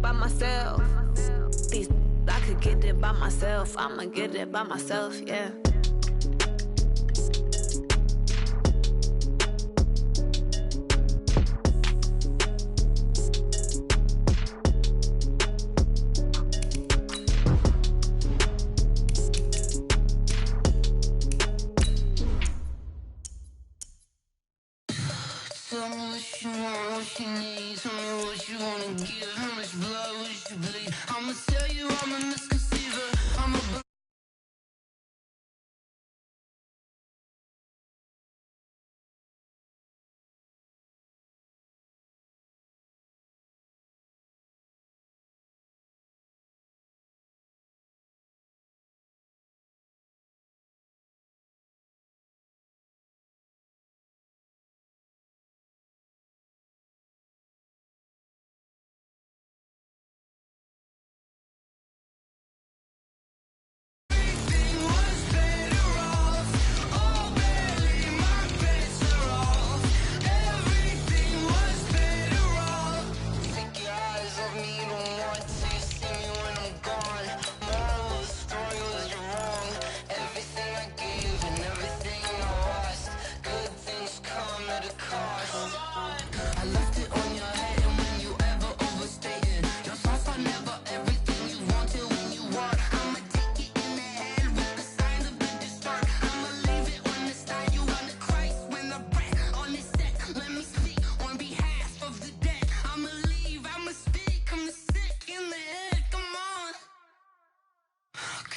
by myself. These I could get it by myself. I'ma get it by myself, yeah. Tell me what you want, what you need. Tell me what you wanna give. How much blood would you bleed? I'ma tell you I'm a misconceiver. I'm a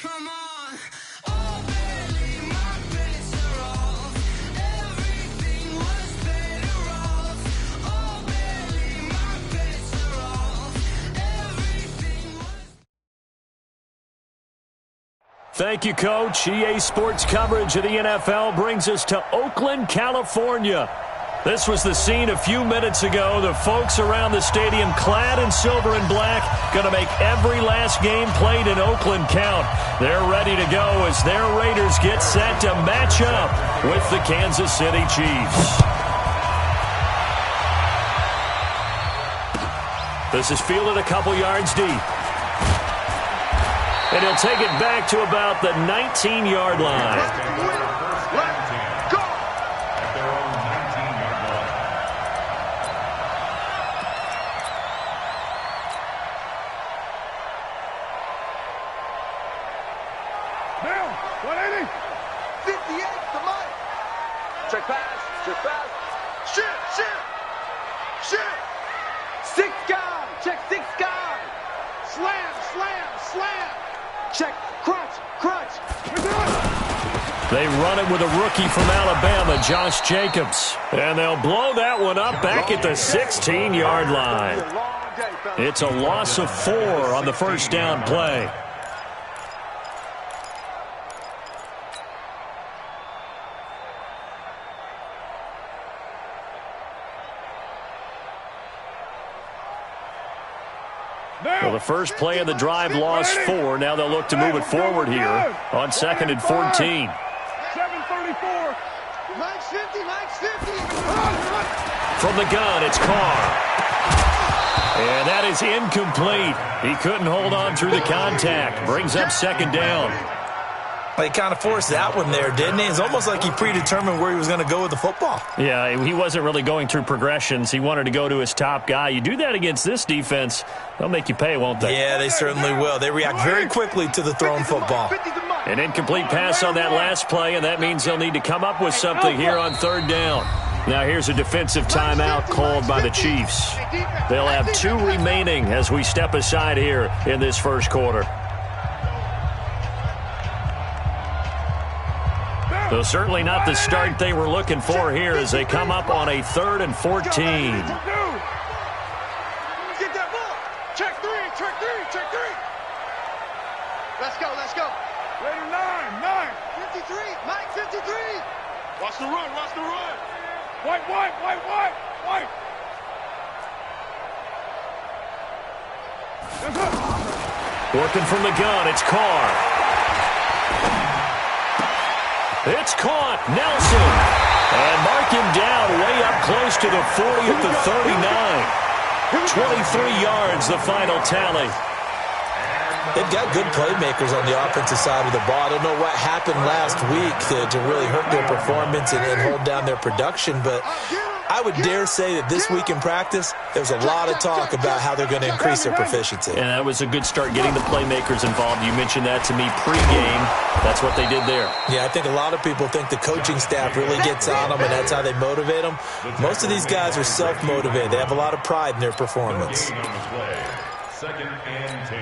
come on. Oh, barely my bets are off. Everything was better off. Oh, barely my bets are off. Everything was. Thank you, Coach. EA Sports coverage of the NFL brings us to Oakland, California. This was the scene a few minutes ago. The folks around the stadium clad in silver and black going to make every last game played in Oakland count. They're ready to go as their Raiders get set to match up with the Kansas City Chiefs. This is fielded a couple yards deep. And he'll take it back to about the 19-yard line. Check pass, shoot, 6 guy, check 6 guy, slam, check, crunch. They run it with a rookie from Alabama, Josh Jacobs, and they'll blow that one up back at the 16-yard line. It's a loss of 4 on the first down play. Well, the first play of the drive lost 4. Now they'll look to move it forward here on 2nd and 14. 7:34. Max 50. From the gun, it's Carr. And that is incomplete. He couldn't hold on through the contact. Brings up 2nd down. He kind of forced that one there, didn't he? It's almost like he predetermined where he was going to go with the football. Yeah, he wasn't really going through progressions. He wanted to go to his top guy. You do that against this defense, they'll make you pay, won't they? Yeah, they certainly will. They react very quickly to the thrown football. An incomplete pass on that last play, and that means they'll need to come up with something here on 3rd down. Now here's a defensive timeout called by the Chiefs. They'll have 2 remaining as we step aside here in this first quarter. So certainly not the start they were looking for here as they come up on a 3rd and 14. Get that ball. Check three. Let's go. Raider 9. 53. Mike 53. Watch the run. White. Working from the gun, it's Carr. It's caught, Nelson. And mark him down way up close to the 40 at the 39. 23 yards, the final tally. They've got good playmakers on the offensive side of the ball. I don't know what happened last week to really hurt their performance and hold down their production, but I would dare say that this week in practice, there's a lot of talk about how they're going to increase their proficiency. And that was a good start, getting the playmakers involved. You mentioned that to me pregame. That's what they did there. Yeah, I think a lot of people think the coaching staff really gets on them, and that's how they motivate them. Most of these guys are self-motivated. They have a lot of pride in their performance. Second and 10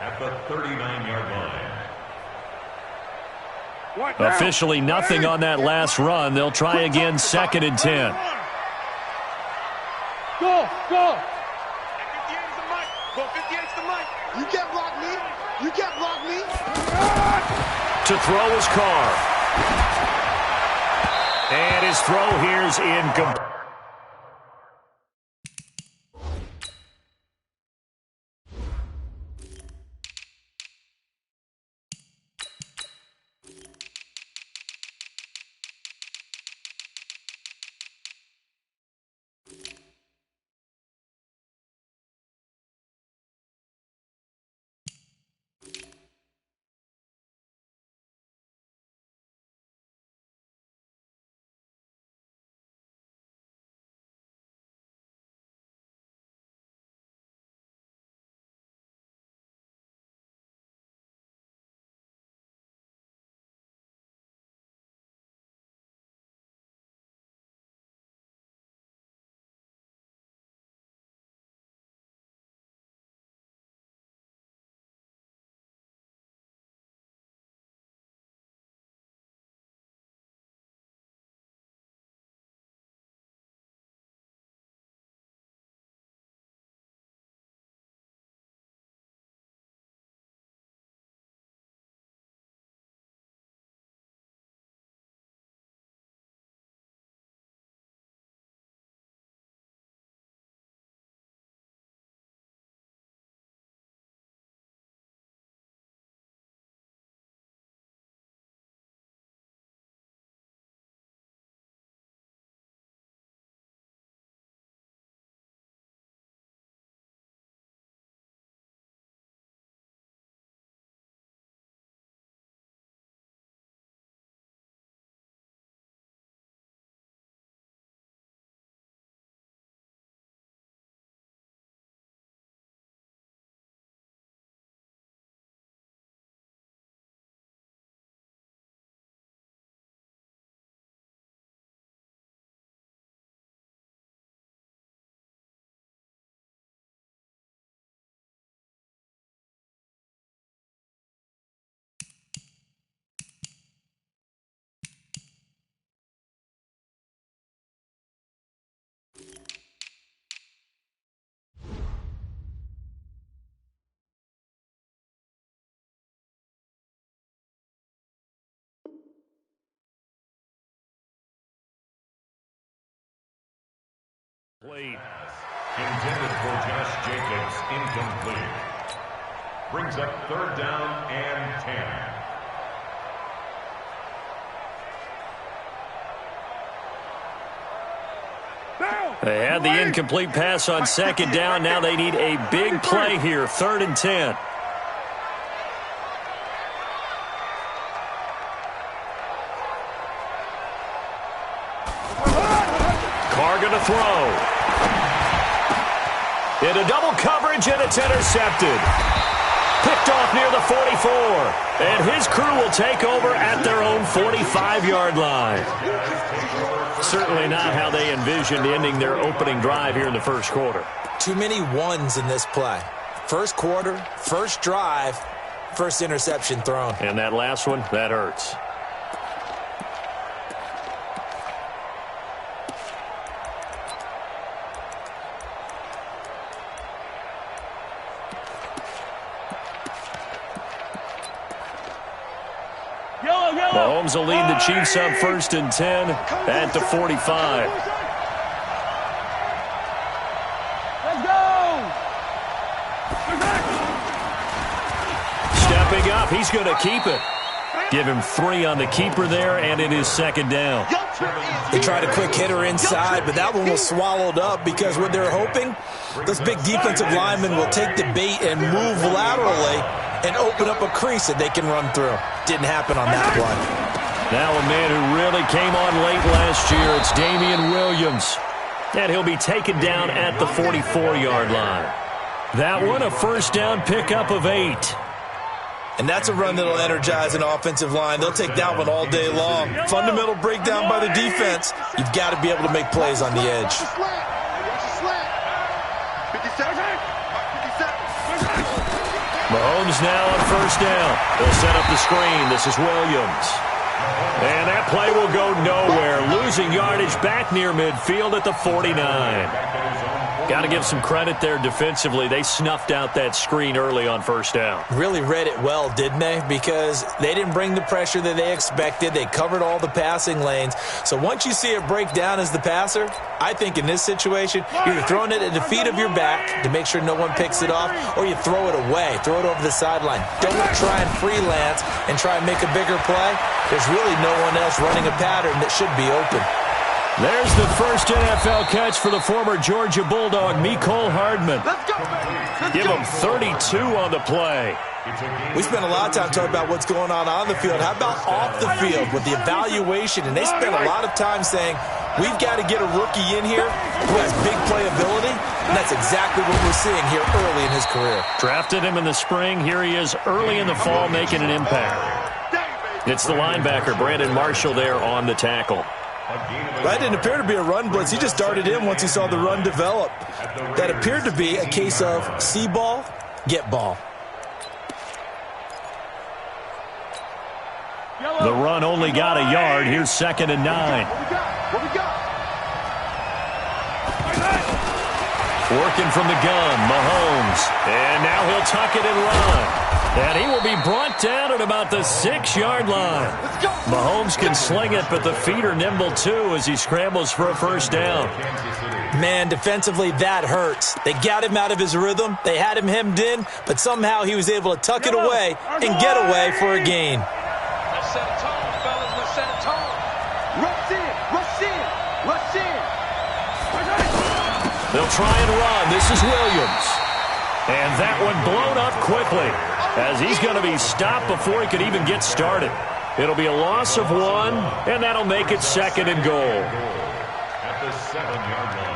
at the 39-yard line. Officially nothing on that last run. They'll try again, second and 10. Go, go. 58's the mic. Go, 58's the mic. You can't block me. You can't block me. To throw his Carr. And his throw here's incomplete. Intended for Josh Jacobs, incomplete. Brings up third down and 10. They had the incomplete pass on second down. Now they need a big play here, third and 10. Carr going to throw. Into double coverage, and it's intercepted. Picked off near the 44. And his crew will take over at their own 45-yard line. Certainly not how they envisioned ending their opening drive here in the first quarter. Too many ones in this play. First quarter, first drive, first interception thrown. And that last one, that hurts. Mahomes will lead the Chiefs up first and 10 at the 45. Let's go! Stepping up, he's going to keep it. Give him 3 on the keeper there, and it is second down. They tried a quick hitter inside, but that one was swallowed up because what they're hoping, those big defensive linemen will take the bait and move laterally and open up a crease that they can run through. Didn't happen on that one. Now a man who really came on late last year, it's Damian Williams. And he'll be taken down at the 44-yard line. That one, a first down pickup of 8. And that's a run that'll energize an offensive line. They'll take that one all day long. Fundamental breakdown by the defense. You've got to be able to make plays on the edge. Mahomes now on first down. They'll set up the screen. This is Williams. And that play will go nowhere. Losing yardage back near midfield at the 49. Got to give some credit there defensively. They snuffed out that screen early on first down. Really read it well, didn't they? Because they didn't bring the pressure that they expected. They covered all the passing lanes. So once you see it break down as the passer, I think in this situation, you're throwing it at the feet of your back to make sure no one picks it off, or you throw it away, throw it over the sideline. Don't try and freelance and try and make a bigger play. There's really no one else running a pattern that should be open. There's the first NFL catch for the former Georgia Bulldog, Mecole Hardman. Give him 32 on the play. We spent a lot of time talking about what's going on the field. How about off the field with the evaluation? And they spent a lot of time saying, we've got to get a rookie in here who has big playability. And that's exactly what we're seeing here early in his career. Drafted him in the spring. Here he is early in the fall making an impact. It's the linebacker, Brandon Marshall, there on the tackle. That didn't appear to be a run blitz. He just darted in once he saw the run develop. That appeared to be a case of see ball, get ball. The run only got a yard. Here's 2nd and 9. What we got? Working from the gun, Mahomes. And now he'll tuck it and run. And he will be brought down at about the 6-yard line. Mahomes can sling it, but the feet are nimble too as he scrambles for a first down. Man, defensively, that hurts. They got him out of his rhythm. They had him hemmed in, but somehow he was able to tuck it away and get away for a gain. Let's set a tone, fellas. Let's set a tone. Rush in, rush in, rush in. They'll try and run. This is Williams. And that one blown up quickly as he's going to be stopped before he could even get started. It'll be a loss of 1, and that'll make it 2nd and goal. At the 7-yard line.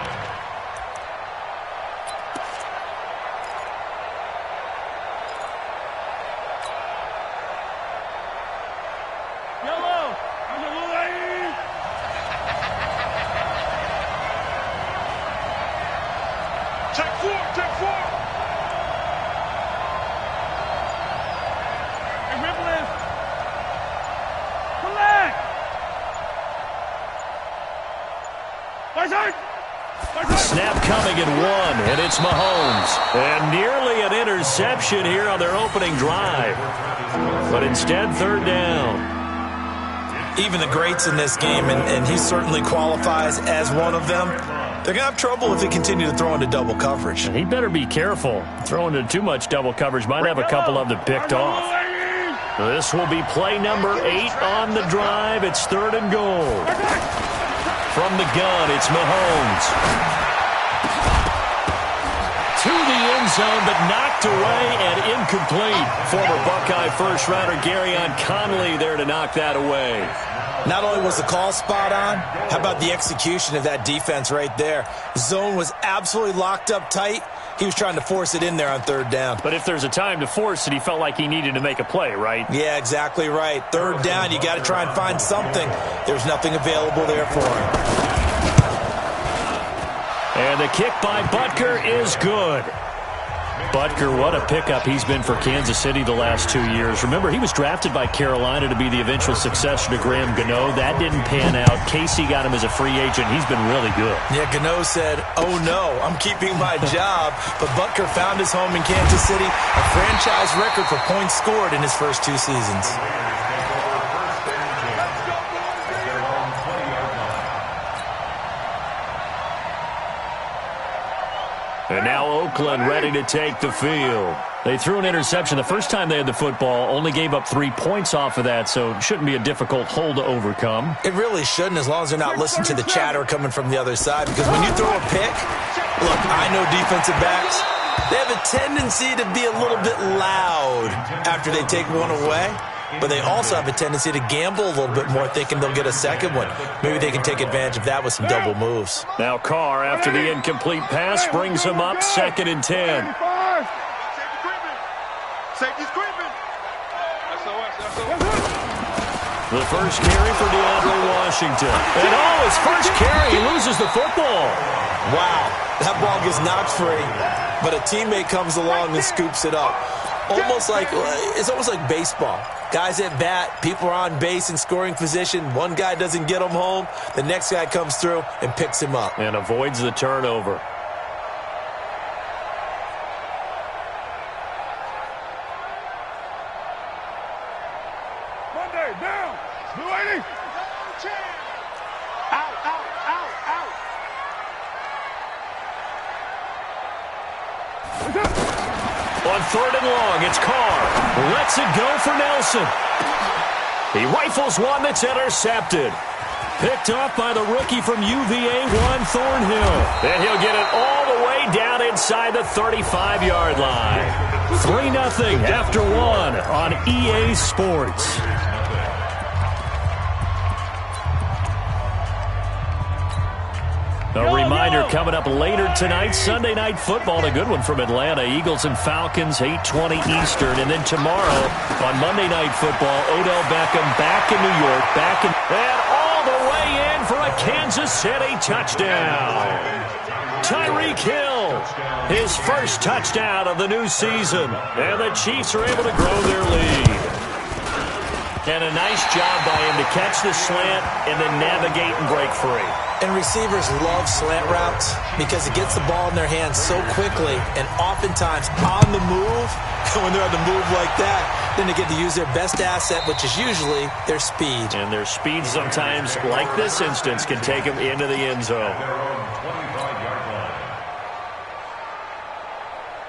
Check 4. Snap coming at 1, and it's Mahomes. And nearly an interception here on their opening drive. But instead, 3rd down. Even the greats in this game, and he certainly qualifies as one of them, they're going to have trouble if they continue to throw into double coverage. He better be careful. Throwing into too much double coverage might have a couple of them picked off. This will be play number 8 on the drive. It's 3rd and goal. From the gun, it's Mahomes. To the end zone, but knocked away and incomplete. Former Buckeye first-rounder Garyon Conley there to knock that away. Not only was the call spot on, how about the execution of that defense right there? Zone was absolutely locked up tight. He was trying to force it in there on 3rd down. But if there's a time to force it, he felt like he needed to make a play, right? Yeah, exactly right. 3rd down, you got to try and find something. There's nothing available there for him. And the kick by Butker is good. Butker, what a pickup he's been for Kansas City the last 2 years. Remember, he was drafted by Carolina to be the eventual successor to Graham Gano. That didn't pan out. Casey got him as a free agent. He's been really good. Yeah, Gano said, oh no, I'm keeping my job. But Butker found his home in Kansas City, a franchise record for points scored in his first 2 seasons. And now Oakland ready to take the field. They threw an interception the first time they had the football, only gave up 3 points off of that, so it shouldn't be a difficult hole to overcome. It really shouldn't, as long as they're not listening to the chatter coming from the other side, because when you throw a pick, look, I know defensive backs, they have a tendency to be a little bit loud after they take one away, but they also have a tendency to gamble a little bit more, thinking they'll get a second one. Maybe they can take advantage of that with some double moves. Now Carr, after the incomplete pass, brings him up 2nd and 10. Safety's creeping. The first carry for DeAndre Washington. And his first carry, he loses the football. Wow, that ball gets knocked free, but a teammate comes along and scoops it up. It's almost like baseball. Guys at bat, people are on base in scoring position. One guy doesn't get him home. The next guy comes through and picks him up. And avoids the turnover. Monday, down. 280. Out. On 3rd and long, it's Carr. Lets it go for Nelson. He rifles one that's intercepted. Picked off by the rookie from UVA, Juan Thornhill. And he'll get it all the way down inside the 35-yard line. 3-0 after 1 on EA Sports. A reminder coming up later tonight, Sunday Night Football, a good one from Atlanta. Eagles and Falcons, 8:20 Eastern. And then tomorrow on Monday Night Football, Odell Beckham back in New York, and all the way in for a Kansas City touchdown. Tyreek Hill, his first touchdown of the new season. And the Chiefs are able to grow their lead. And a nice job by him to catch the slant and then navigate and break free. And receivers love slant routes because it gets the ball in their hands so quickly and oftentimes on the move. When they're on the move like that, then they get to use their best asset, which is usually their speed. And their speed sometimes, like this instance, can take them into the end zone.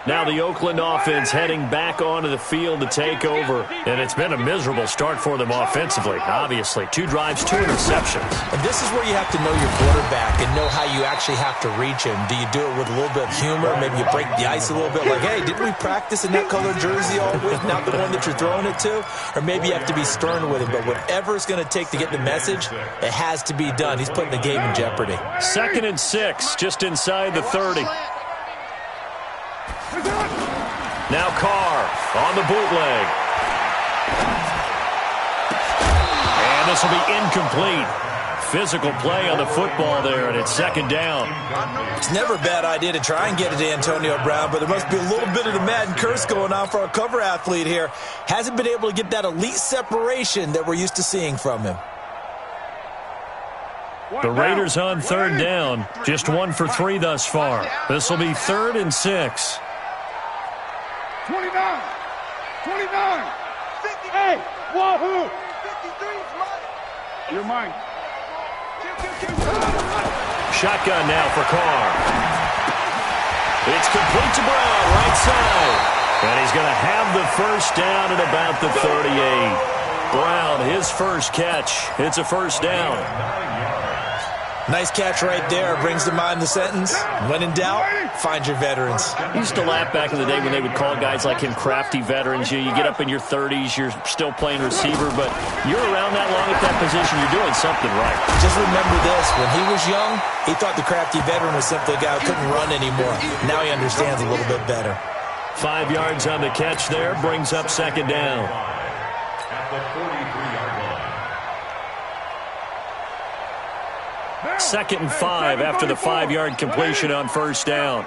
Now the Oakland offense heading back onto the field to take over. And it's been a miserable start for them offensively, obviously. 2 drives, 2 interceptions. And this is where you have to know your quarterback and know how you actually have to reach him. Do you do it with a little bit of humor? Maybe you break the ice a little bit like, hey, didn't we practice in that color jersey all week, not the one that you're throwing it to? Or maybe you have to be stern with him. But whatever it's going to take to get the message, it has to be done. He's putting the game in jeopardy. 2nd and 6, just inside the 30. Now Carr on the bootleg. And this will be incomplete. Physical play on the football there, and it's 2nd down. It's never a bad idea to try and get it to Antonio Brown, but there must be a little bit of the Madden curse going on for our cover athlete here. Hasn't been able to get that elite separation that we're used to seeing from him. The Raiders on 3rd down. Just 1 for 3 thus far. This will be 3rd and 6. 29. 58. Wahoo. 53 is mine. You're mine. Shotgun now for Carr. It's complete to Brown, right side. And he's going to have the first down at about the 38. Brown, his first catch. It's a first down. Nice catch right there. Brings to mind the sentence, when in doubt, find your veterans. I used to laugh back in the day when they would call guys like him crafty veterans. You get up in your 30s, you're still playing receiver, but you're around that long at that position, you're doing something right. Just remember this, when he was young, he thought the crafty veteran was simply a guy who couldn't run anymore. Now he understands a little bit better. 5 yards on the catch there, brings up 2nd down. At the 43-yard line. 2nd and 5 after the 5-yard completion on 1st down.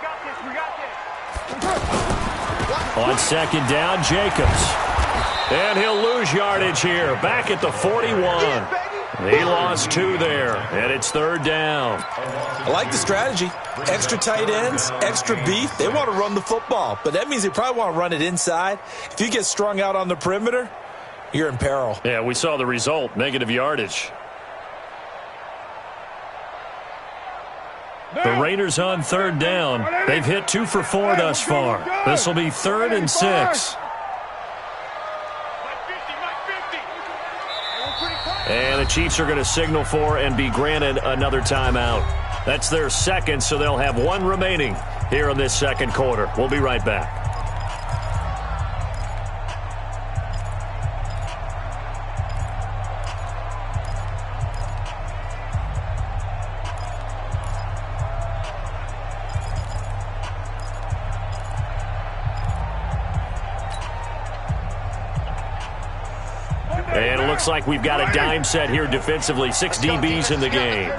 On 2nd down, Jacobs. And he'll lose yardage here. Back at the 41. He lost 2 there, and it's 3rd down. I like the strategy. Extra tight ends, extra beef. They want to run the football, but that means they probably want to run it inside. If you get strung out on the perimeter, you're in peril. Yeah, we saw the result, negative yardage. The Raiders on third down. They've hit 2 for 4 thus far. This will be 3rd and 6. And the Chiefs are going to signal for and be granted another timeout. That's their second, so they'll have 1 remaining here in this second quarter. We'll be right back. And it looks like we've got a dime set here defensively. 6 DBs in the game.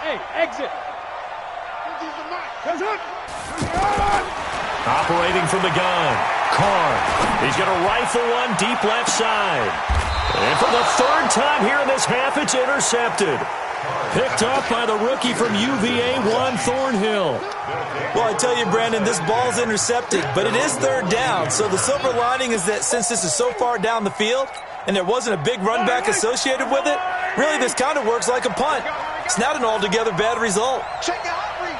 Hey, exit. Operating from the gun. Carr. He's going to rifle one deep left side. And for the 3rd time here in this half, it's intercepted. Picked up by the rookie from UVA, Juan Thornhill. Well, I tell you, Brandon, this ball's intercepted, but it is 3rd down. So the silver lining is that since this is so far down the field and there wasn't a big run back associated with it, really this kind of works like a punt. It's not an altogether bad result. Check out Henry.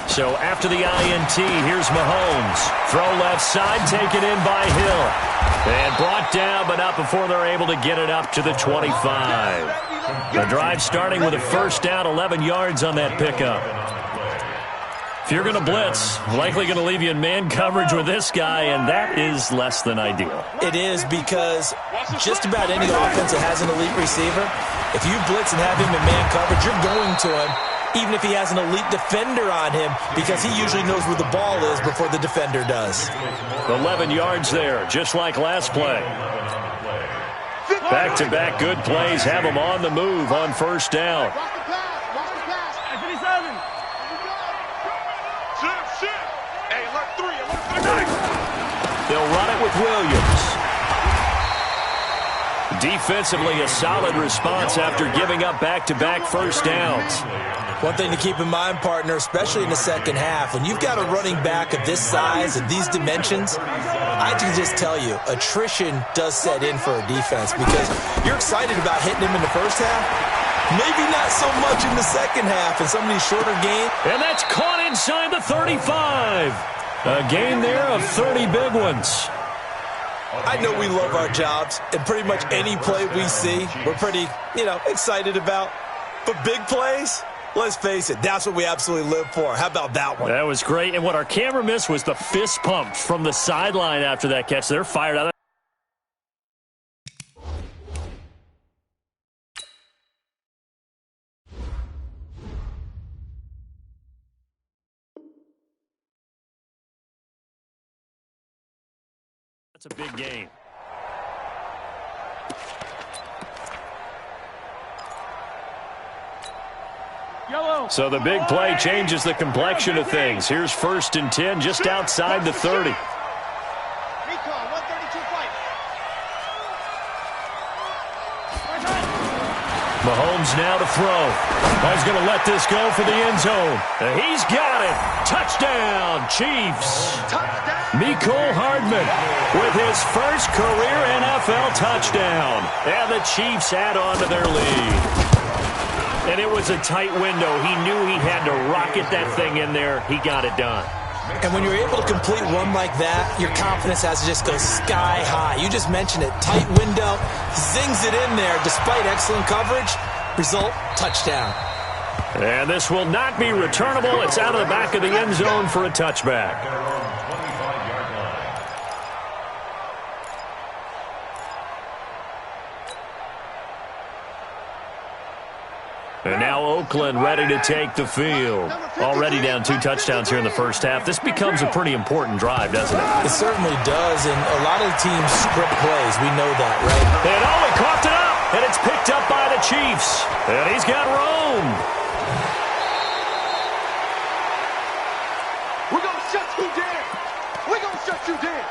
So after the INT, here's Mahomes. Throw left side, taken in by Hill. And brought down, but not before they're able to get it up to the 25. The drive starting with a 1st down, 11 yards on that pickup. If you're going to blitz, likely going to leave you in man coverage with this guy, and that is less than ideal. It is, because just about any offense that has an elite receiver, if you blitz and have him in man coverage, you're going to him, even if he has an elite defender on him, because he usually knows where the ball is before the defender does. 11 yards there, just like last play. Back-to-back good plays have them on the move on 1st down. They'll run it with Williams. Defensively, a solid response after giving up back-to-back 1st downs. One thing to keep in mind, partner, especially in the second half, when you've got a running back of this size and these dimensions, I can just tell you, attrition does set in for a defense, because you're excited about hitting him in the first half, maybe not so much in the second half in some of these shorter games. And that's caught inside the 35. A gain there of 30 big ones. I know we love our jobs, and pretty much any play we see, we're pretty, excited about. But big plays, let's face it, that's what we absolutely live for. How about that one? That was great. And what our camera missed was the fist pump from the sideline after that catch. They're fired out. That's a big game. So the big play changes the complexion of things. Here's 1st and 10 just outside the 30. Mahomes now to throw. He's going to let this go for the end zone. He's got it. Touchdown, Chiefs. Mecole Hardman with his first career NFL touchdown. And the Chiefs add on to their lead. And it was a tight window. He knew he had to rocket that thing in there. He got it done. And when you're able to complete one like that, your confidence has to just go sky high. You just mentioned it. Tight window, zings it in there despite excellent coverage. Result, touchdown. And this will not be returnable. It's out of the back of the end zone for a touchback. And now Oakland ready to take the field. Already down 2 touchdowns here in the first half. This becomes a pretty important drive, doesn't it? It certainly does, and a lot of teams script plays. We know that, right? And he coughed it up, and it's picked up by the Chiefs. And he's got room. We're going to shut you down. We're going to shut you down.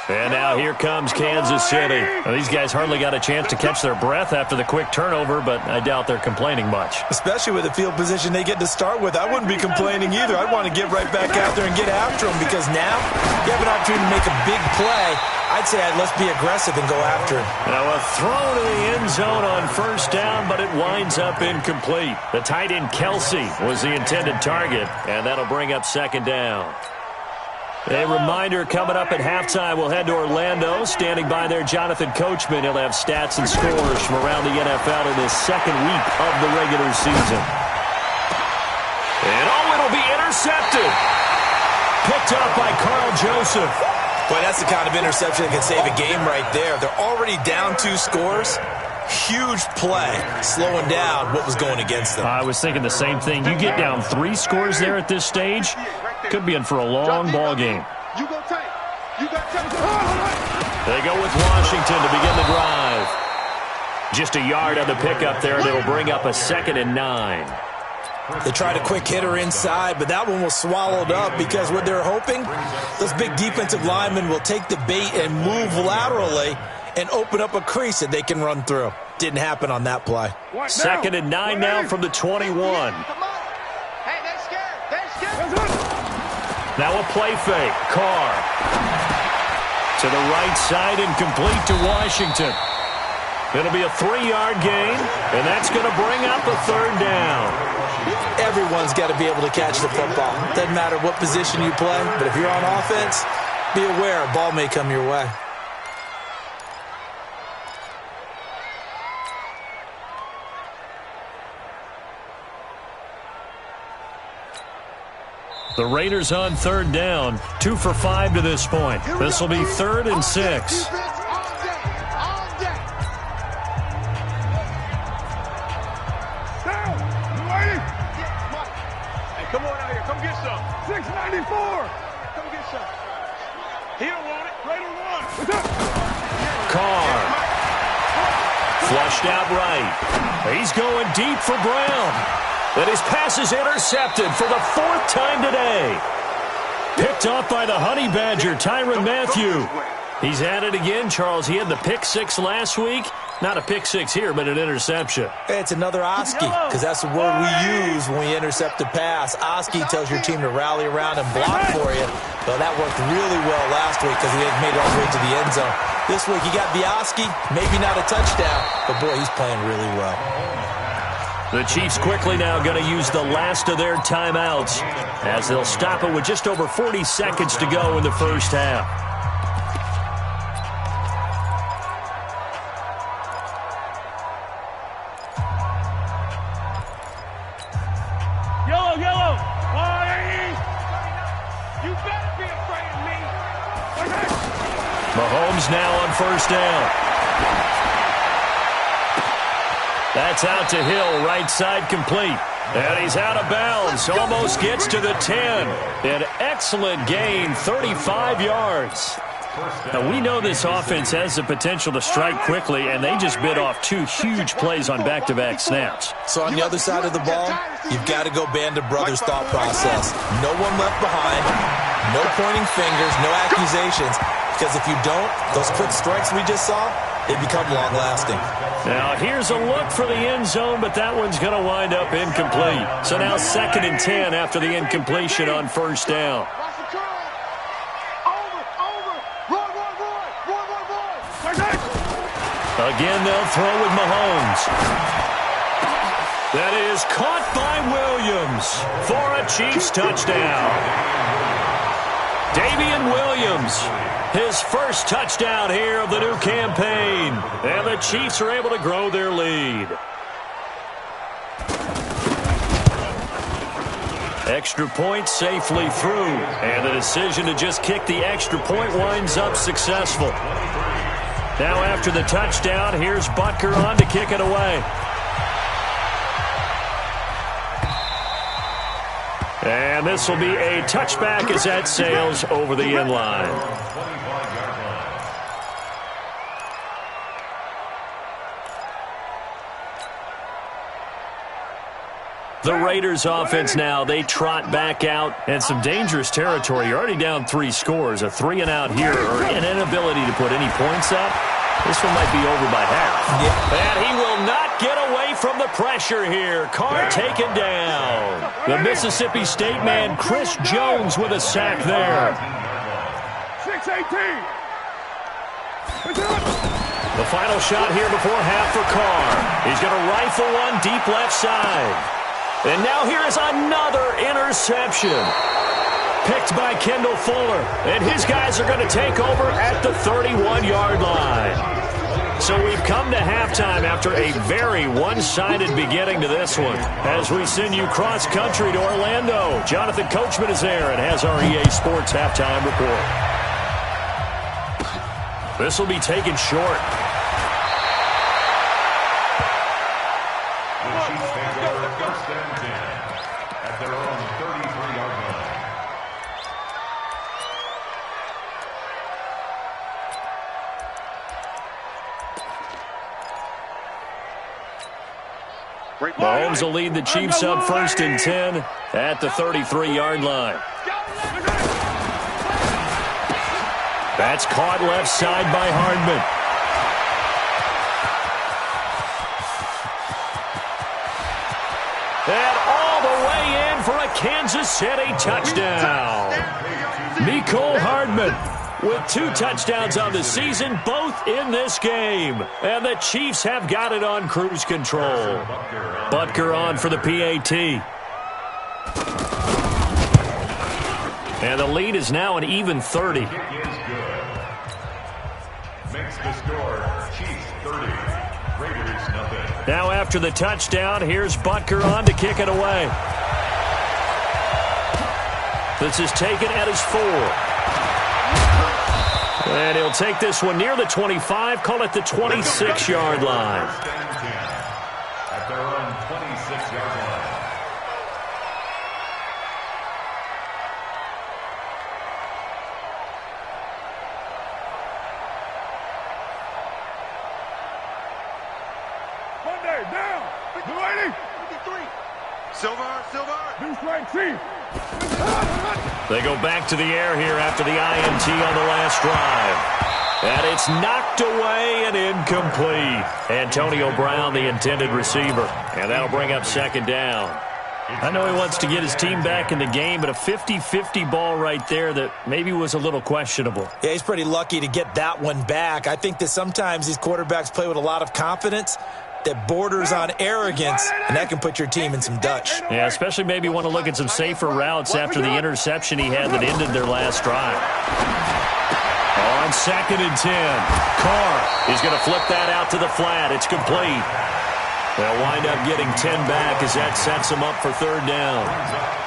And now Now here comes Kansas City. Well, these guys hardly got a chance to catch their breath after the quick turnover, but I doubt they're complaining much. Especially with the field position they get to start with. I wouldn't be complaining either. I'd want to get right back out there and get after them, because now you have an opportunity to make a big play. I'd say let's be aggressive and go after it. Now a throw to the end zone on first down, but it winds up incomplete. The tight end Kelsey was the intended target, and that'll bring up second down. A reminder, coming up at halftime, we'll head to Orlando. Standing by there, Jonathan Coachman. He'll have stats and scores from around the NFL in this second week of the regular season. And it'll be intercepted. Picked up by Carl Joseph. Boy, that's the kind of interception that can save a game right there. They're already down 2 scores. Huge play, slowing down what was going against them. I was thinking the same thing. You get down 3 scores there at this stage, could be in for a long ball game. You go tight. You got tight. They go with Washington to begin the drive. Just a yard on the pickup there, and it'll bring up a 2nd and 9. They tried a quick hitter inside, but that one was swallowed up because what they're hoping, those big defensive linemen will take the bait and move laterally and open up a crease that they can run through. Didn't happen on that play. 2nd and 9 now from the 21. Hey, they're scared. Now a play fake. Carr to the right side and complete to Washington. It'll be a 3-yard gain, and that's going to bring up a 3rd down. Everyone's got to be able to catch the football. Doesn't matter what position you play, but if you're on offense, be aware a ball may come your way. The Raiders on 3rd down, 2 for 5 to this point. This will be 3rd and 6. Come on out here. Come get some. 694. Come get some. He don't want it. Raider one. Carr. Flushed out right. He's going deep for Brown. And his pass is intercepted for the 4th time today. Picked off by the Honey Badger, Tyrann Mathieu. He's at it again, Charles. He had the pick 6 last week. Not a pick 6 here, but an interception. It's another Oski, because that's the word we use when we intercept a pass. Oski tells your team to rally around and block for you. But that worked really well last week because he made it all the way to the end zone. This week he got the Oski, maybe not a touchdown, but boy, he's playing really well. The Chiefs quickly now going to use the last of their timeouts as they'll stop it with just over 40 seconds to go in the first half. Yellow. Boy, you better be afraid of me. Mahomes now on first down. That's out to Hill, right side complete. And he's out of bounds, almost gets to the 10. An excellent gain, 35 yards. Now, we know this offense has the potential to strike quickly, and they just bit off 2 huge plays on back-to-back snaps. So on the other side of the ball, you've got to go band of brothers thought process. No one left behind, no pointing fingers, no accusations. Because if you don't, those quick strikes we just saw, they become long-lasting. Now, here's a look for the end zone, but that one's going to wind up incomplete. So now 2nd and 10 after the incompletion on first down. Again, they'll throw with Mahomes. That is caught by Williams for a Chiefs touchdown. Damian Williams, his first touchdown here of the new campaign. And the Chiefs are able to grow their lead. Extra point safely through. And the decision to just kick the extra point winds up successful. Now after the touchdown, here's Butker on to kick it away. And this will be a touchback as that sails over the end line. The Raiders offense now, they trot back out and some dangerous territory. You're already down 3 scores. A 3-and-out here or an inability to put any points up. This one might be over by half. Yeah. And he will not get away from the pressure here. Carr taken down. The Mississippi State man, Chris Jones, with a sack there. 6-18. The final shot here before half for Carr. He's going to rifle one deep left side. And now here is another interception. Picked by Kendall Fuller. And his guys are going to take over at the 31-yard line. So we've come to halftime after a very one-sided beginning to this one. As we send you cross-country to Orlando, Jonathan Coachman is there and has our EA Sports halftime report. This will be taken short. Mahomes will lead the Chiefs up 1st and 10 at the 33-yard line. That's caught left side by Hardman. And all the way in for a Kansas City touchdown. Mecole Hardman with 2 touchdowns on the season, both in this game. And the Chiefs have got it on cruise control. Butker on for the PAT. And the lead is now an even 30. Makes the score, Chiefs 30, Raiders nothing. Now after the touchdown, here's Butker on to kick it away. This is taken at his 4. And he'll take this one near the 25, call it the 26-yard line. At their own 26-yard line. Monday, down. 280. 53. Silver. New strike, Chief. They go back to the air here after the INT on the last drive. And it's knocked away and incomplete. Antonio Brown, the intended receiver. And that'll bring up 2nd down. I know he wants to get his team back in the game, but a 50-50 ball right there that maybe was a little questionable. Yeah, he's pretty lucky to get that one back. I think that sometimes these quarterbacks play with a lot of confidence that borders on arrogance, and that can put your team in some Dutch. Yeah, especially maybe want to look at some safer routes after the interception he had that ended their last drive. On 2nd and 10, Carr is going to flip that out to the flat. It's complete. They'll wind up getting 10 back as that sets them up for 3rd down.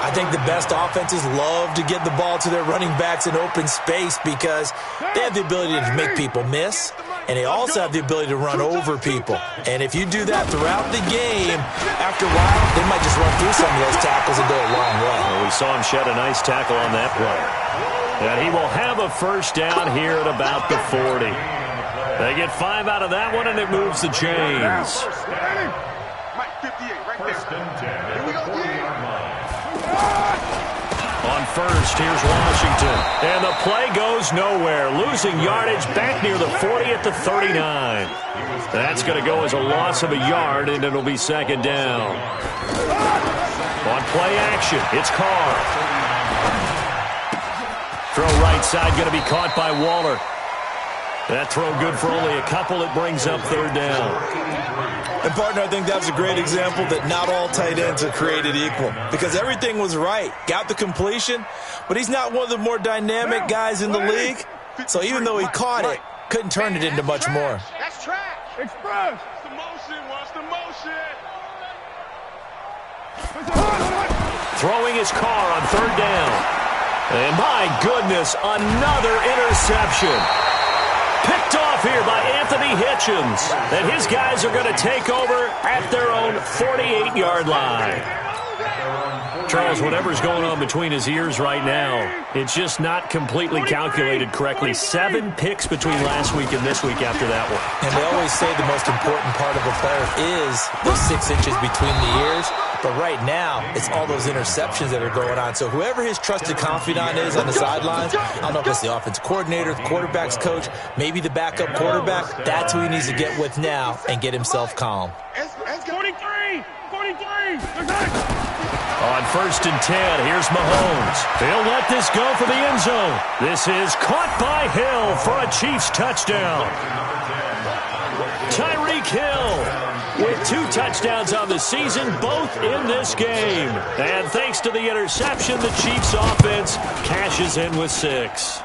I think the best offenses love to get the ball to their running backs in open space because they have the ability to make people miss, and they also have the ability to run over people. And if you do that throughout the game, after a while, they might just run through some of those tackles and go a long way. Well, we saw him shed a nice tackle on that play. And he will have a 1st down here at about the 40. They get 5 out of that one, and it moves the chains. Mike 58, right there. 1st and 10 at the 40-yard line. On 1st, here's Washington. And the play goes nowhere. Losing yardage back near the 40 at the 39. That's going to go as a loss of a yard, and it'll be 2nd down. On play action, it's Carr. Throw right side going to be caught by Waller. That throw good for only a couple. It brings up 3rd down. And, partner, I think that was a great example that not all tight ends are created equal because everything was right. Got the completion, but he's not one of the more dynamic guys in the league. So even though he caught it, couldn't turn it into much more. That's trash. Express. Watch the motion. Watch the motion. Throwing his Carr on 3rd down. And my goodness, another interception. Picked off here by Anthony Hitchens. And his guys are going to take over at their own 48-yard line. Charles, whatever's going on between his ears right now, it's just not completely calculated correctly. 7 picks between last week and this week after that one. And they always say the most important part of a player is those 6 inches between the ears. But right now, it's all those interceptions that are going on. So whoever his trusted confidant is on the sidelines, I don't know if it's the offensive coordinator, the quarterback's coach, maybe the backup quarterback, that's who he needs to get with now and get himself calm. 43! On 1st and 10, here's Mahomes. He'll let this go for the end zone. This is caught by Hill for a Chiefs touchdown. Tyreek Hill with 2 touchdowns on the season, both in this game. And thanks to the interception, the Chiefs offense cashes in with 6.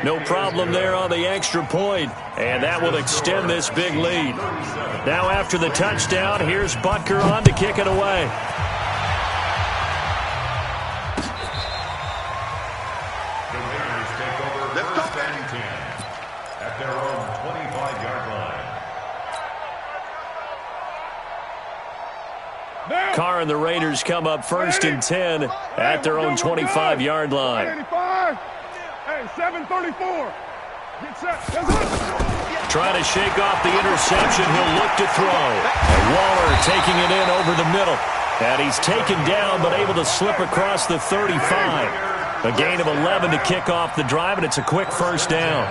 No problem there on the extra point, and that will extend this big lead. Now after the touchdown, here's Butker on to kick it away. The Raiders take over first and 10 at their own 25-yard line. Carr and the Raiders come up 1st and 10 at their own 25-yard line. 734. Get set. Trying to shake off the interception. He'll look to throw. And Waller taking it in over the middle. And he's taken down but able to slip across the 35. A gain of 11 to kick off the drive, and it's a quick first down.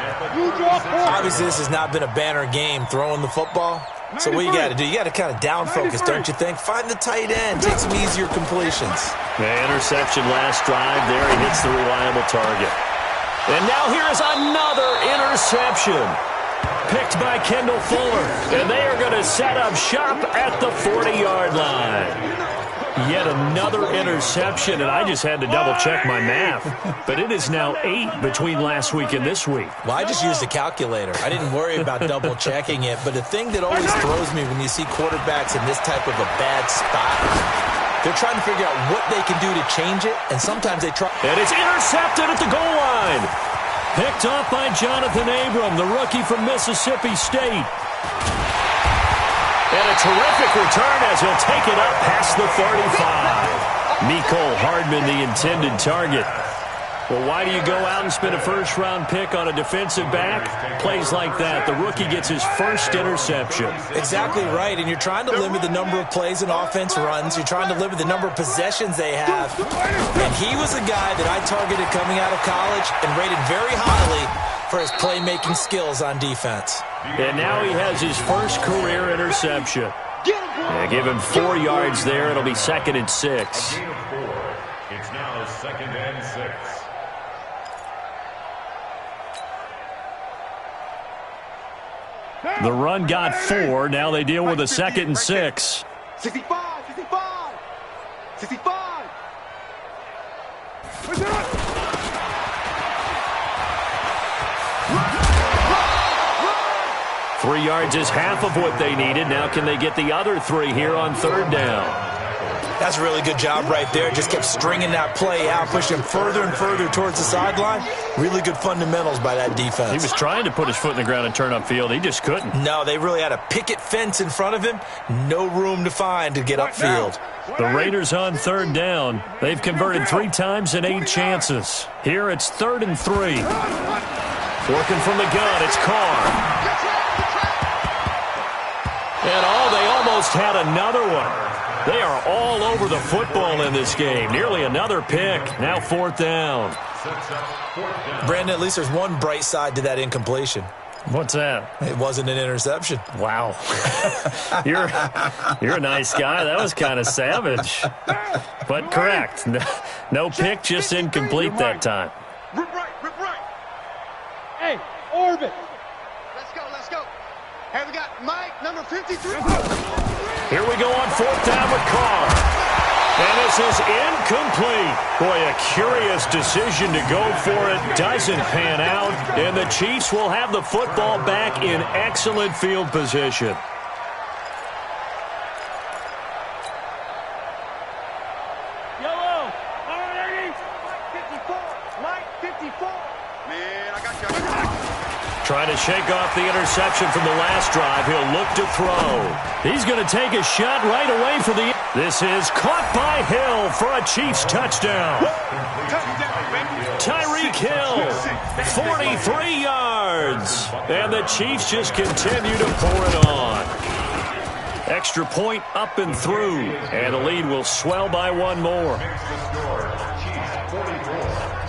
Obviously, this has not been a banner game throwing the football. So what you got to do, you got to kind of down focus, don't you think? Find the tight end. Take some easier completions. The interception last drive there. He hits the reliable target. And now here is another interception. Picked by Kendall Fuller. And they are going to set up shop at the 40-yard line. Yet another interception, and I just had to double-check my math. But it is now 8 between last week and this week. Well, I just used a calculator. I didn't worry about double-checking it. But the thing that always throws me when you see quarterbacks in this type of a bad spot, they're trying to figure out what they can do to change it, and sometimes they try. And it's intercepted at the goal line. Picked off by Jonathan Abram, the rookie from Mississippi State. And a terrific return as he'll take it up past the 35. Mecole Hardman, the intended target. Well, why do you go out and spend a first-round pick on a defensive back? Plays like that. The rookie gets his first interception. Exactly right, and you're trying to limit the number of plays an offense runs. You're trying to limit the number of possessions they have. And he was a guy that I targeted coming out of college and rated very highly for his playmaking skills on defense. And now he has his first career interception. Give him 4 yards there. It'll be 2nd and 6. A gain of 4. It's now 2nd and 6. The run got 4. Now they deal with a 2nd and 6. 65. 3 yards is half of what they needed. Now can they get the other 3 here on 3rd down? That's a really good job right there. Just kept stringing that play out, pushing him further and further towards the sideline. Really good fundamentals by that defense. He was trying to put his foot in the ground and turn upfield. He just couldn't. No, they really had a picket fence in front of him. No room to find to get upfield. The Raiders on 3rd down. They've converted 3 times in 8 chances. Here it's 3rd and 3. Working from the gun, it's Carr. And they almost had another one. They are all over the football in this game. Nearly another pick. Now 4th down. Brandon, at least there's one bright side to that incompletion. What's that? It wasn't an interception. Wow. You're a nice guy. That was kind of savage. But correct. No pick, just incomplete that time. Rip right. Hey, orbit. Let's go. Hey, we got Mike, number 53. Here we go on 4th down with Carr. And this is incomplete. Boy, a curious decision to go for it. Doesn't pan out. And the Chiefs will have the football back in excellent field position. Yellow. Mike 54. Man, I got you. Trying to shake off the interception from the last drive. He'll look to throw. He's going to take a shot right away for the... This is caught by Hill for a Chiefs touchdown. Tyreek Hill, 43 yards. And the Chiefs just continue to pour it on. Extra point up and through, and the lead will swell by one more.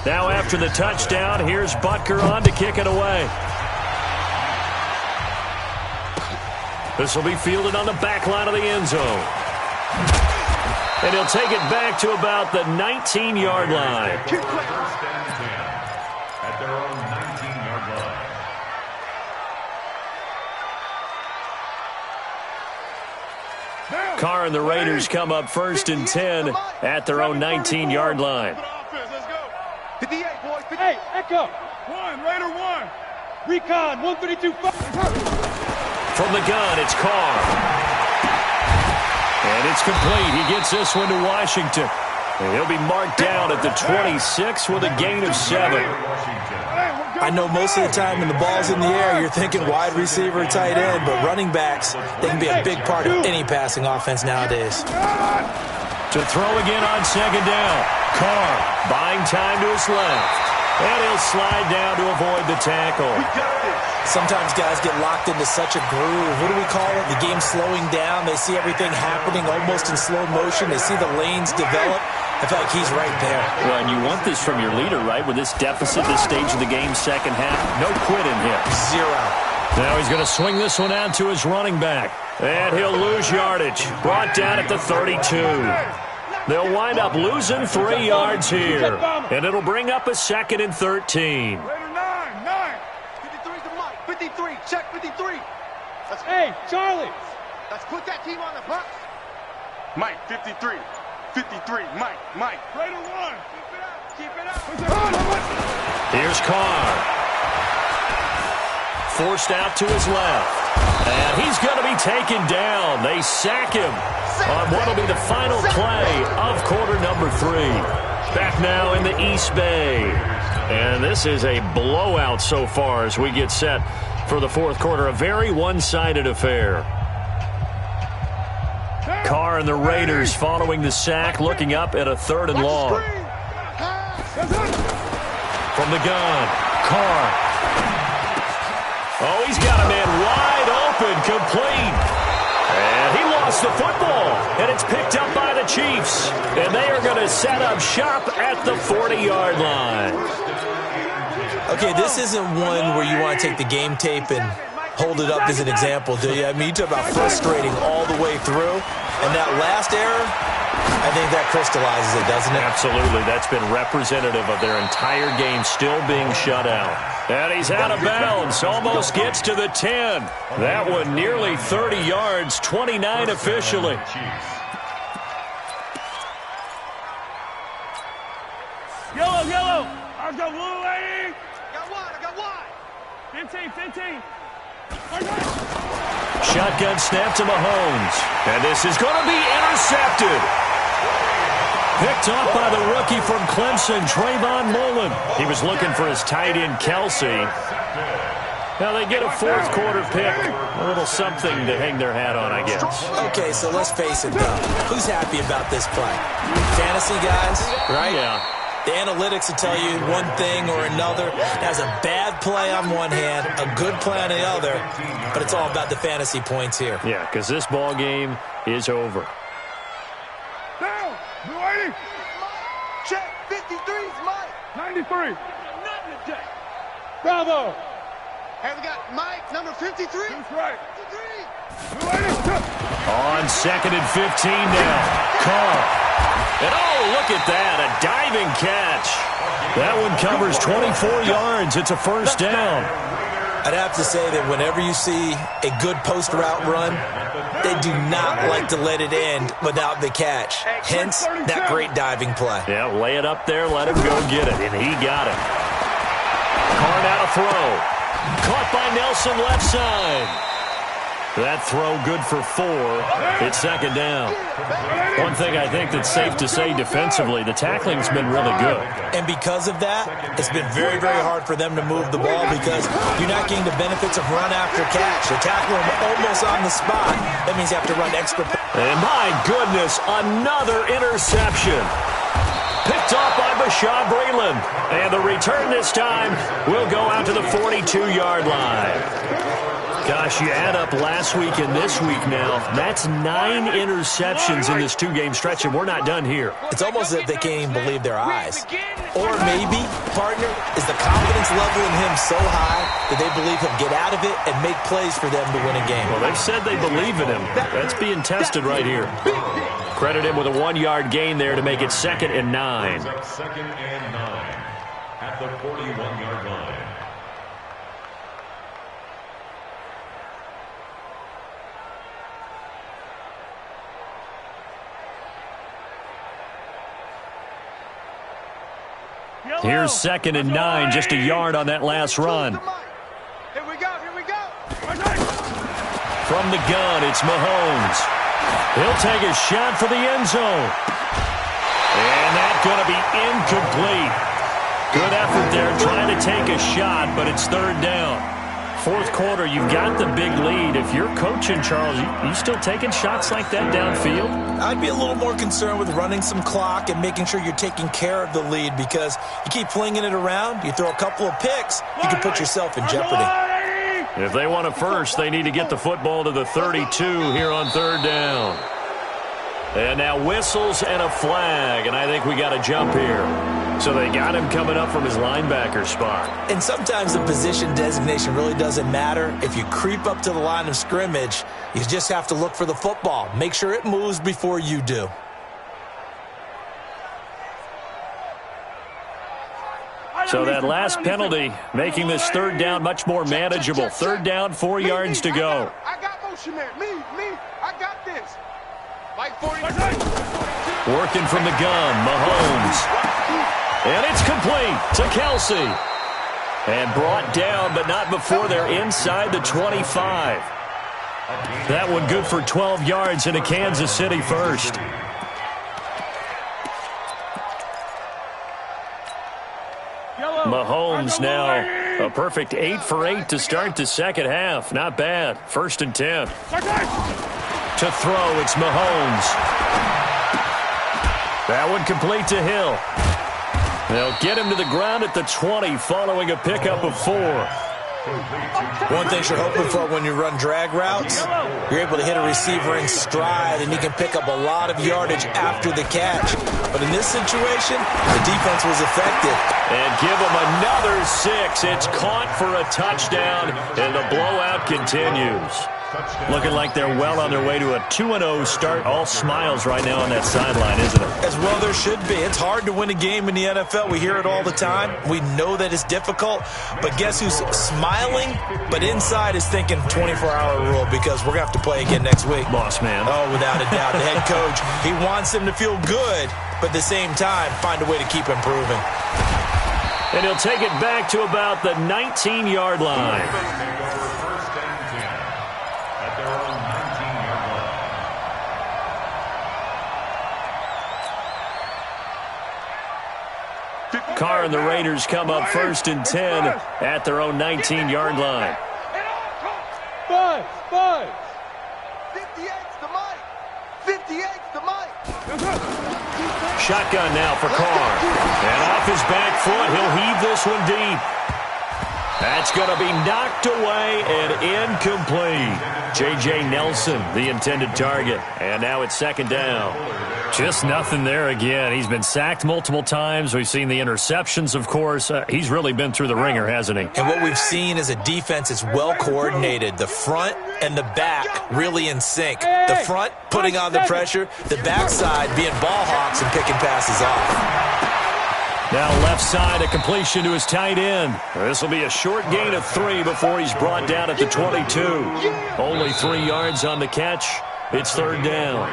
Now after the touchdown, here's Butker on to kick it away. This will be fielded on the back line of the end zone. And he'll take it back to about the 19-yard line. First and 10 at their own 19-yard line. Carr and the Raiders come up first and 10 at their own 19-yard line. 58, boys. Hey, Echo. 1, Raider 1. Recon, 132. From the gun, it's Carr. And it's complete. He gets this one to Washington. And he'll be marked down at the 26 with a gain of 7. I know most of the time when the ball's in the air, you're thinking wide receiver, tight end, but running backs, they can be a big part of any passing offense nowadays. To throw again on second down. Carr buying time to his left. And he'll slide down to avoid the tackle. Sometimes guys get locked into such a groove. What do we call it? The game's slowing down. They see everything happening almost in slow motion. They see the lanes develop. I feel like he's right there. Well, and you want this from your leader, right? With this deficit, this stage of the game, second half, no quitting here. 0. Now he's going to swing this one out to his running back. And he'll lose yardage. Brought down at the 32. They'll wind up losing 3 yards here. And it'll bring up a 2nd and 13. 53's the Mike. 53. Check 53. Hey, Charlie. Let's put that team on the bus. Mike, 53. 53. Mike. Raider 1. Keep it up. Here's Carr. Forced out to his left. And he's going to be taken down. They sack him on what will be the final play of quarter number 3. Back now in the East Bay. And this is a blowout so far as we get set for the fourth quarter. A very one-sided affair. Carr and the Raiders following the sack, looking up at a 3rd and long. From the gun, Carr. Oh, he's got a man wide open, complete. And he lost the football, and it's picked up by the Chiefs. And they are going to set up shop at the 40-yard line. Okay, this isn't one where you want to take the game tape and hold it up as an example, do you? I mean, you talk about frustrating all the way through. And that last error, I think that crystallizes it, doesn't it? Absolutely. That's been representative of their entire game still being shut out. And he's out of bounds. Almost gets to the 10. That one nearly 30 yards, 29 officially. Yellow. I've got blue lady. I got one. 15. Shotgun snap to Mahomes. And this is going to be intercepted. Picked off by the rookie from Clemson, Trayvon Mullen. He was looking for his tight end, Kelsey. Now they get a fourth quarter pick. A little something to hang their hat on, I guess. Okay, so let's face it, though. Who's happy about this play? Fantasy guys, right? Yeah. The analytics will tell you one thing or another. That's a bad play on one hand, a good play on the other, but it's all about the fantasy points here. Yeah, because this ball game is over. Down. Blue lady. Check. 53's Mike. 93. Nothing today. Bravo. Hey, we got Mike, number 53. That's right. 53. Blue lady. On 2nd and 15 now. Carr. And oh, look at that, a diving catch. That one covers 24 yards. It's a first down. I'd have to say that whenever you see a good post route run, they do not like to let it end without the catch. Hence, that great diving play. Yeah, lay it up there, let him go get it, and he got it. Carr out of throw. Caught by Nelson left side. That throw good for 4. It's second down. One thing I think that's safe to say defensively, the tackling's been really good. And because of that, it's been very, very hard for them to move the ball because you're not getting the benefits of run after catch. They're tackling them almost on the spot. That means you have to run extra. And my goodness, another interception. Picked off by Bashaud Breeland. And the return this time will go out to the 42-yard line. Gosh, you add up last week and this week now. That's 9 interceptions in this two-game stretch, and we're not done here. It's almost as if they can't even believe their eyes. Or maybe, partner, is the confidence level in him so high that they believe he'll get out of it and make plays for them to win a game. Well, they've said they believe in him. That's being tested right here. Credit him with a 1-yard gain there to make it 2nd and 9. Second and 9 at the 41-yard line. Here's 2nd and 9, just a yard on that last run. Here we go, here we go. From the gun, it's Mahomes. He'll take a shot for the end zone. And that's going to be incomplete. Good effort there trying to take a shot, but it's 3rd down. 4th quarter, you've got the big lead. If you're coaching, Charles, you still taking shots like that downfield? I'd be a little more concerned with running some clock and making sure you're taking care of the lead, because you keep flinging it around, you throw a couple of picks, you can put yourself in jeopardy. If they want it first, they need to get the football to the 32 here on 3rd down. And now whistles and a flag, and I think we got a jump here. So they got him coming up from his linebacker spot. And sometimes the position designation really doesn't matter. If you creep up to the line of scrimmage, you just have to look for the football. Make sure it moves before you do. So that last penalty making this 3rd down much more manageable. 3rd down, 4 yards to go. I got motion there. Me. I got this. Like 40. Working from the gun, Mahomes. And it's complete to Kelsey. And brought down, but not before they're inside the 25. That one good for 12 yards into Kansas City first. Mahomes now a perfect 8 for 8 to start the second half. Not bad. 1st and 10. To throw, it's Mahomes. That one complete to Hill. They'll get him to the ground at the 20 following a pickup of 4. One thing you're hoping for when you run drag routes, you're able to hit a receiver in stride, and he can pick up a lot of yardage after the catch. But in this situation, the defense was effective. And give him another 6. It's caught for a touchdown, and the blowout continues. Looking like they're well on their way to a 2-0 start. All smiles right now on that sideline, isn't it? As well there should be. It's hard to win a game in the NFL. We hear it all the time. We know that it's difficult. But guess who's smiling, but inside is thinking 24-hour rule, because we're going to have to play again next week. Boss man. Oh, without a doubt. The head coach, he wants them to feel good, but at the same time, find a way to keep improving. And he'll take it back to about the 19-yard line. Carr and the Raiders come up 1st and 10 at their own 19-yard line. Buzz! 58's the mic. 58's the mic. Shotgun now for Carr. And off his back foot, he'll heave this one deep. That's going to be knocked away and incomplete. J.J. Nelson, the intended target. And now it's 2nd down. Just nothing there again. He's been sacked multiple times. We've seen the interceptions, of course. He's really been through the ringer, hasn't he? And what we've seen is a defense that's well coordinated. The front and the back really in sync. The front putting on the pressure, the backside being ball hawks and picking passes off. Now left side, a completion to his tight end. This will be a short gain of 3 before he's brought down at the 22. Only 3 yards on the catch. It's 3rd down.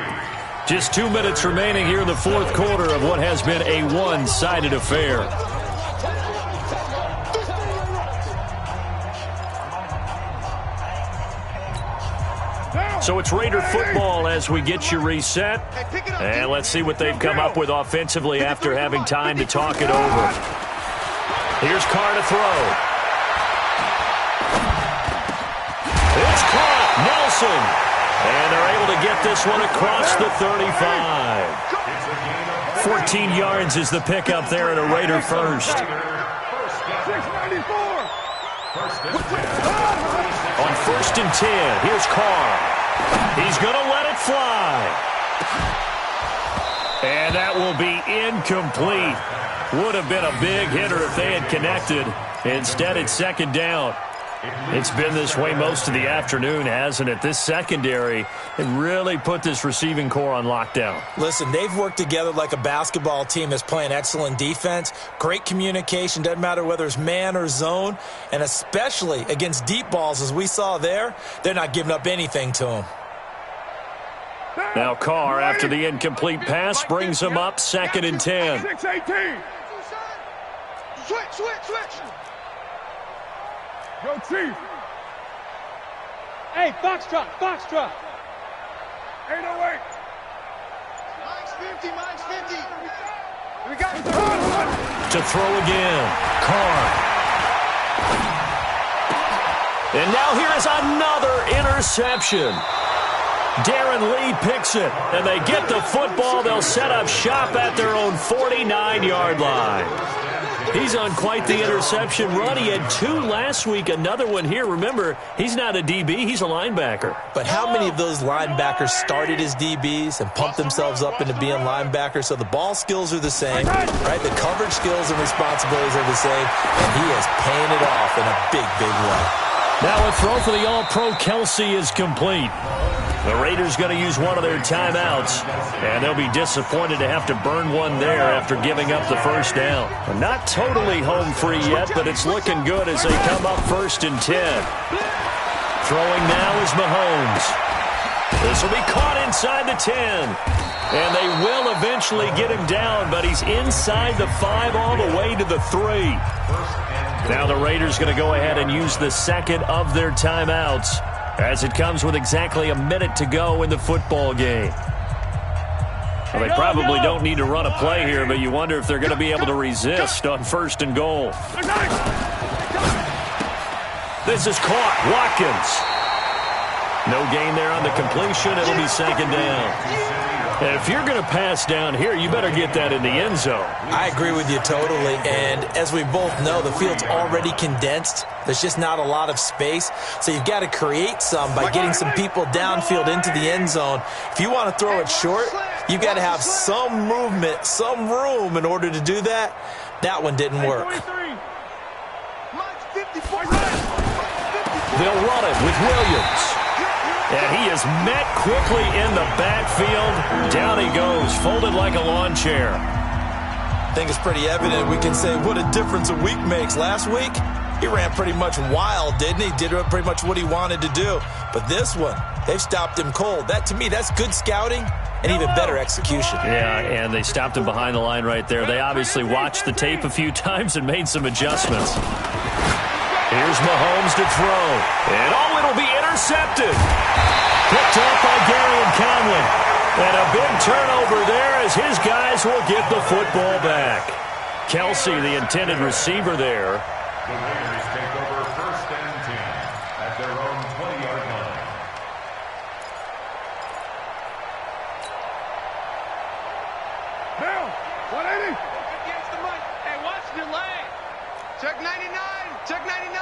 Just 2 minutes remaining here in the 4th quarter of what has been a one-sided affair. So it's Raider football as we get you reset. And let's see what they've come up with offensively after having time to talk it over. Here's Carr to throw. It's caught. Nelson. And they're able to get this one across the 35. 14 yards is the pickup there, and a Raider first. On 1st and 10, here's Carr. He's going to let it fly. And that will be incomplete. Would have been a big hitter if they had connected. Instead, it's 2nd down. It's been this way most of the afternoon, hasn't it? This secondary, it really put this receiving core on lockdown. Listen, they've worked together like a basketball team that's playing excellent defense. Great communication, doesn't matter whether it's man or zone. And especially against deep balls, as we saw there, they're not giving up anything to them. Now Carr, after the incomplete pass, brings him up 2nd and 10. 6-18. Switch. Go Chief. Hey, Foxtrot. 808. Mine's 50. We got To throw again, Carr. And now here is another interception. Darren Lee picks it, and they get the football. They'll set up shop at their own 49-yard line. He's on quite the interception run. He had 2 last week, another one here. Remember, he's not a DB, he's a linebacker. But how many of those linebackers started as DBs and pumped themselves up into being linebackers? So the ball skills are the same, right? The coverage skills and responsibilities are the same, and he is paying it off in a big, big way. Now a throw for the All-Pro Kelsey is complete. The Raiders going to use one of their timeouts, and they'll be disappointed to have to burn one there after giving up the 1st down. Not totally home free yet, but it's looking good as they come up 1st and 10. Throwing now is Mahomes. This will be caught inside the 10. And they will eventually get him down, but he's inside the 5 all the way to the 3. Now the Raiders going to go ahead and use the 2nd of their timeouts, as it comes with exactly a minute to go in the football game. Well, they probably don't need to run a play here, but you wonder if they're going to be able to resist on 1st and goal. This is caught. Watkins. No gain there on the completion. It'll be 2nd down. And if you're going to pass down here, you better get that in the end zone. I agree with you totally, and as we both know, the field's already condensed. There's just not a lot of space, so you've got to create some by getting some people downfield into the end zone. If you want to throw it short, you've got to have some movement, some room in order to do that. That one didn't work. They'll run it with Williams. And he is met quickly in the backfield. Down he goes, folded like a lawn chair. I think it's pretty evident. We can say what a difference a week makes. Last week, he ran pretty much wild, didn't he? Did pretty much what he wanted to do. But this one, they've stopped him cold. That, to me, that's good scouting and even better execution. Yeah, and they stopped him behind the line right there. They obviously watched the tape a few times and made some adjustments. Here's Mahomes to throw. And it'll be intercepted. Picked up by Gary Conley. And a big turnover there as his guys will get the football back. Kelsey, the intended receiver there. The Raiders take over 1st and 10 at their own 20-yard line. Down. 180. Against the mic. Hey, watch your lane. Check 99. Check 99.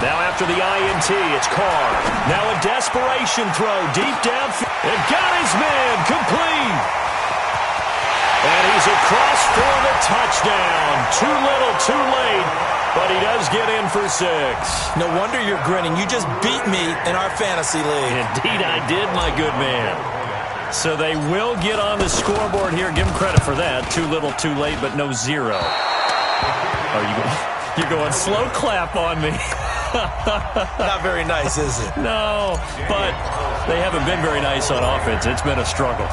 Now after the INT, it's Carr. Now a desperation throw deep downfield. And got his man complete. And he's across for the touchdown. Too little, too late. But he does get in for 6. No wonder you're grinning. You just beat me in our fantasy league. Indeed I did, my good man. So they will get on the scoreboard here. Give them credit for that. Too little, too late, but no 0. You're going slow clap on me. Not very nice, is it? No, but they haven't been very nice on offense. It's been a struggle.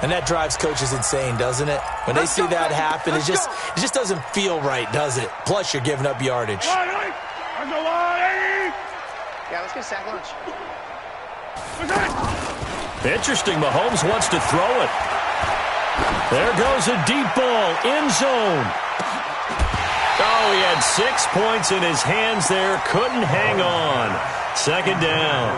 And that drives coaches insane, doesn't it? When they see that happen, it just doesn't feel right, does it? Plus, you're giving up yardage. Yeah, let's get a sack lunch. Interesting. Mahomes wants to throw it. There goes a deep ball. End zone. Oh, he had 6 points in his hands there. Couldn't hang on. 2nd down.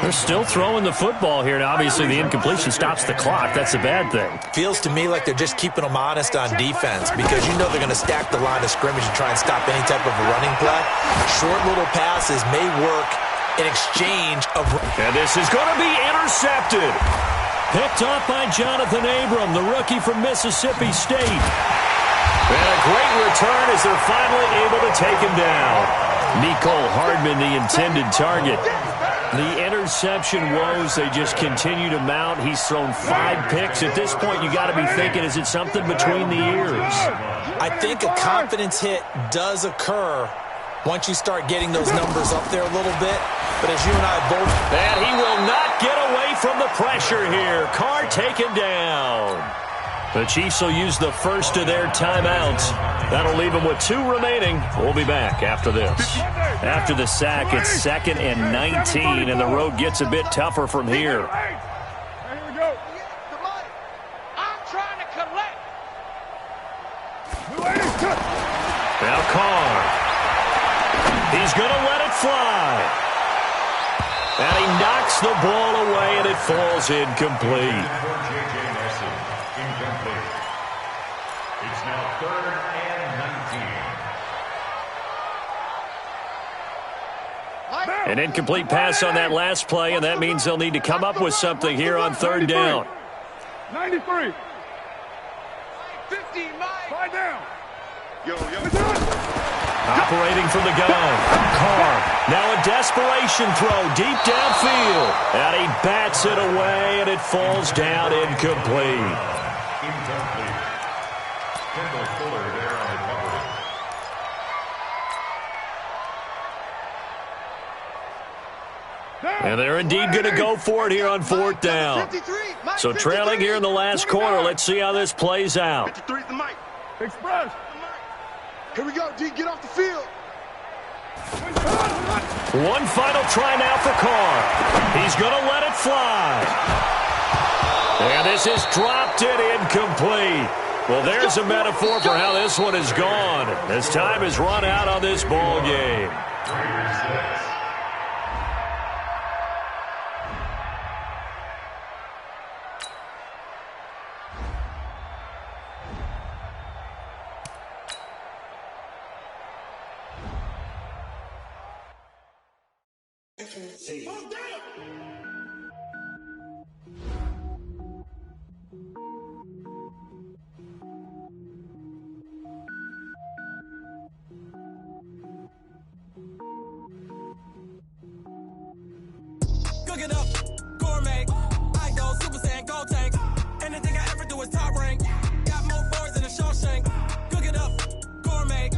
They're still throwing the football here. Now, obviously, the incompletion stops the clock. That's a bad thing. Feels to me like they're just keeping them honest on defense because you know they're going to stack the line of scrimmage and try and stop any type of a running play. Short little passes may work in exchange of... And this is going to be intercepted. Picked up by Jonathan Abram, the rookie from Mississippi State. And a great return as they're finally able to take him down. Nicole Hardman, the intended target. The interception woes, they just continue to mount. He's thrown 5 picks. At this point, you got to be thinking, is it something between the ears? I think a confidence hit does occur once you start getting those numbers up there a little bit. But as you and I both... And he will not get away from the pressure here. Carr taken down. The Chiefs will use the first of their timeouts. That'll leave them with 2 remaining. We'll be back after this. After the sack, it's 2nd and 19, and the road gets a bit tougher from here. Here we go. I'm trying to collect. Now Carr. He's going to let it fly. And he knocks the ball away, and it falls incomplete. It's now 3rd and 19. An incomplete pass on that last play, and that means they'll need to come up with something here on 3rd down. 93. 50, Mike. 5 down. Yo. Operating from the gun. Carr. Now a desperation throw deep downfield. And he bats it away, and it falls down incomplete. Incomplete. Kendall Fuller there on the cover. And they're indeed going to go for it here on 4th down. So trailing here in the last quarter. Let's see how this plays out. 53 is the mic. Express. Here we go, D. Get off the field. One final try now for Carr. He's going to let it fly. And this is dropped in incomplete. Well, there's a metaphor for how this one is gone. As time has run out on this ball game. Cook it up, gourmet. I go Super Saiyan, gold tank. Anything I ever do is top rank. Got more boys than a Shawshank. Cook it up, gourmet.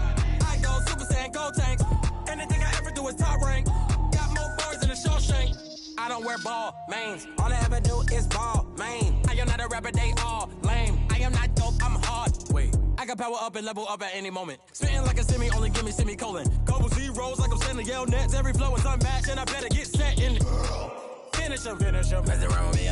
I go Super Saiyan, gold tank. Anything I ever do is top rank. Got more boys than a Shawshank. I don't wear ball mains. All I ever do is ball main. I am not a rapper, they all lame. I am not dope, I'm hard. Wait, I can power up and level up at any moment. Spitting like a semi, only give me semicolon. Couple zeros like I'm sending yell nets. Every flow is unmatched, and I better get set in. Finish him. Mess around with me